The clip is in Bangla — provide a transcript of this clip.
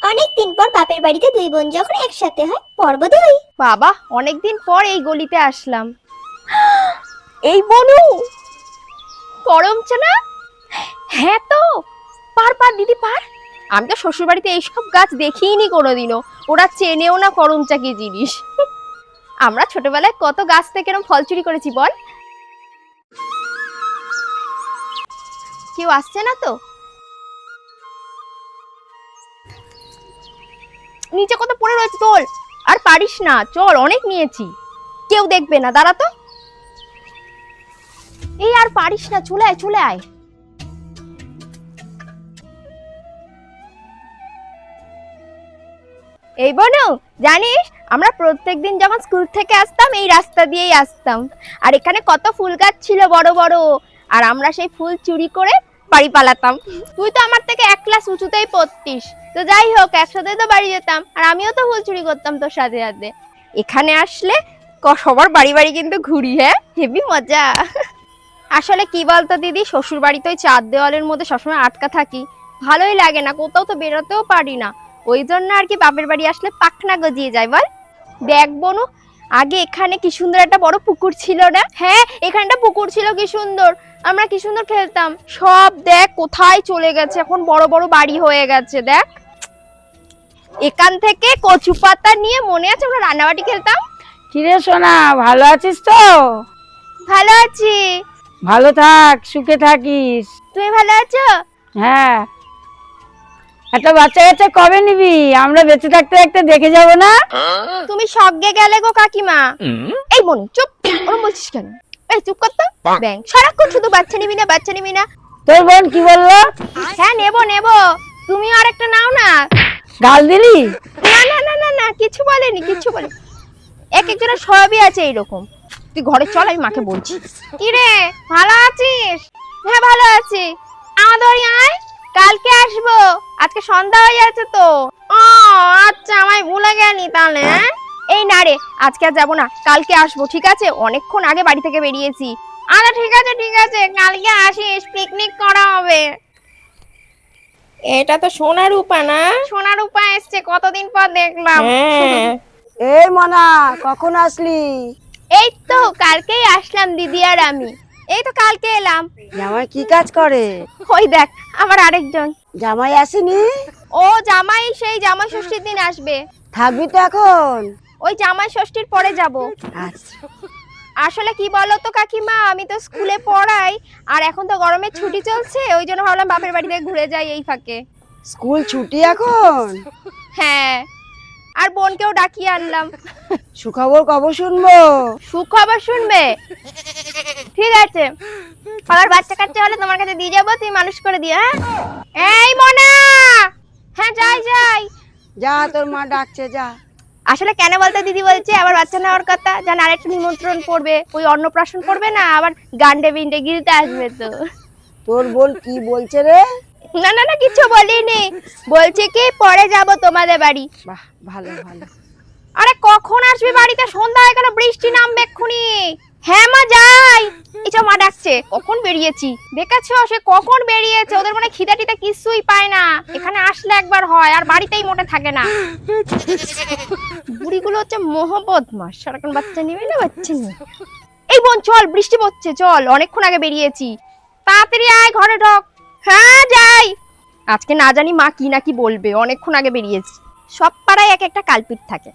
অনেকদিন পর বাপের বাড়িতে দুই বোন যখন একসাথে হয়, পর্ব 2। বাবা, অনেকদিন পর এই গলিতে আসলাম। এই বনু করমচা না? হ্যাঁ তো, পার পার দিদি পার। আমি তো শ্বশুর বাড়িতে এইসব গাছ দেখিনি কোনোদিনও। ওরা চেনেও না করমচা কি জিনিস। আমরা ছোটবেলায় কত গাছ থেকে এরকম ফল চুরি করেছি বল। কেউ আসছে না তো? নিচে কত পড়ে রয়েছে, তোল। আর পারিস না, চল, অনেক নিয়েছি। কেউ দেখবে না, দাঁড়া তো। এই আর পারিস না, চলে আয় চলে আয়। এই বনু, জানিস আমরা প্রত্যেকদিন যখন স্কুল থেকে আসতাম এই রাস্তা দিয়েই আসতাম। আর এখানে কত ফুল গাছ ছিল বড় বড়। আর আমরা সেই ফুল চুরি করে বাড়ি পালাতাম। তুই তো আমার থেকে এক ক্লাস উঁচুতেই পড়তিস, তো যাই হোক একসাথে তো বাড়ি যেতাম। আর আমিও তো ফুল চুরি করতাম তোর সাথে সাথে। এখানে আসলে সবার বাড়ি বাড়ি কিন্তু ঘুরি, হ্যাঁ, হেবি মজা। আসলে কি বলতো দিদি, শ্বশুর বাড়িতে ওই চার দেওয়ালের মধ্যে সবসময় আটকা থাকি, ভালোই লাগে না, কোথাও তো বেরোতেও পারি না। ওই জন্য আর কি বাপের বাড়ি আসলে পাখনা গজিয়ে যায় বল। দেখ বনু, আগে এখানে কি সুন্দর একটা বড় পুকুর ছিল না? হ্যাঁ, এখানটা পুকুর ছিল, কি সুন্দর আমরা কি সুন্দর খেলতাম। সব দেখ কোথায় চলে গেছে, এখন বড় বড় বাড়ি হয়ে গেছে। দেখ, এখান থেকে কচু পাতা নিয়ে মনে আছে আমরা রান্নাবাটি খেলতাম। কিরে সোনা, ভালো আছিস তো? ভালো আছি। ভালো থাক, সুখে থাকিস। তুমি ভালো আছো? হ্যাঁ। একটা বাচ্চা কাচ্চা কবে নিবি? আমরা বেঁচে থাকতে একটা দেখে যাব না? তুমি স্বর্গে গেলে গো কাকিমা। এই বনু চুপ, ওরম বলছিস কেন? এই চুপ কর তো। ব্যাং সারাক্ষণ শুধু বাচ্চা নিবি না বাচ্চা নিবি না। তোর বোন কি বললো? হ্যাঁ নেবো নেবো, তুমি আর একটা নাও না। গাল দিলি? না না না না না, কিছু বলেনি কিছু বলেনি। এক একজনের সবই আছে এইরকম। তুই ঘরে চল, আমি মাকে বলছি। কি রে, ভালো আছিস? হ্যাঁ ভালো আছি। আমাদের আয়, কালকে আসবো। আজকে সন্ধ্যা হয়ে যাচ্ছে তো। ও আচ্ছা, আমায় ভুলে গেলি তাহলে। হ্যাঁ এই না রে, আজকে আর যাবো না, কালকে আসবো, ঠিক আছে? অনেকক্ষণ আগে বাড়ি থেকে বেরিয়েছি। আচ্ছা ঠিক আছে ঠিক আছে, কালকে আসিস, পিকনিক করা হবে। এটা তো সোনা রূপা না? সোনা রূপা এসছে, কতদিন পর দেখলাম। হ্যাঁ। এই মনা, কখন আসলি? এই তো কালকেই আসলাম দিদি আর আমি। এই তো কালকে এলাম। জামাই কি কাজ করে? ওই দেখ আমার আরেকজন জামাই আসেনি? ও জামাই সেই জামাই ষষ্ঠীর দিন আসবে। থাকবি তো এখন? ওই জামাই ষষ্ঠীর পরে যাব। আচ্ছা। আসলে কি বলো তো কাকিমা, আমি তো স্কুলে পড়াই, আর এখন তো গরমের ছুটি চলছে, ওই জন্য ভাবলাম বাপের বাড়িতে ঘুরে যাই এই ফাঁকে। স্কুল ছুটি এখন? হ্যাঁ, আর বোনকেও ডাকিয়ে আনলাম। সুখবর কবে শুনবো? সুখবর শুনবে? ঠিক আছে, আবার বাচ্চা কাচ্চা হলে তোমার কাছে দিয়ে যাবো, তুমি মানুষ করে দিও। হ্যাঁ এই মনা। হ্যাঁ যাই যাই। যা, তোর মা ডাকছে, যা। আসলে কেন বলতে দিদি বলছে আবার বাচ্চা নেওয়ার কথা, জান আরেকটা নিমন্ত্রণ পড়বে, ওই অন্নপ্রাশন পড়বে না, আবার গান্ডে বিন্ডে গিলতে আসবে তো। তোর বোন কি বলছে রে? না না না, কিছু বলিনি, বলছে কি পরে যাব তোমাদের বাড়ি। বাহ, ভালো ভালো। আরে কখন আসবে বাড়িতে? সন্ধ্যা হয়ে গেল, বৃষ্টি নামবে এক্ষুনি। হ্যাঁ মা যাই। এইসব মা ডাকছে, কখন বেরিয়েছি দেখেছো, সে কখন বেরিয়েছে। ওদের মানে খিদা টিদা কিছুই পায় না, এখানে আসলে একবার হয়, আর বাড়িতেই মোটে থাকে না। বুড়িগুলো হচ্ছে মোহবদমাস, সারাক্ষণ বাচ্চা নিবে না বাচ্চা নিবে। এই বোন চল, বৃষ্টি পড়ছে, চল, অনেকক্ষণ আগে বেরিয়েছি, তাড়াতাড়ি আয়, ঘরে ঢোক। হ্যাঁ যাই। আজকে না জানি মা কি না কি বলবে, অনেকক্ষণ আগে বেরিয়েছি। সব পাড়ায় এক একটা কালপিট থাকে।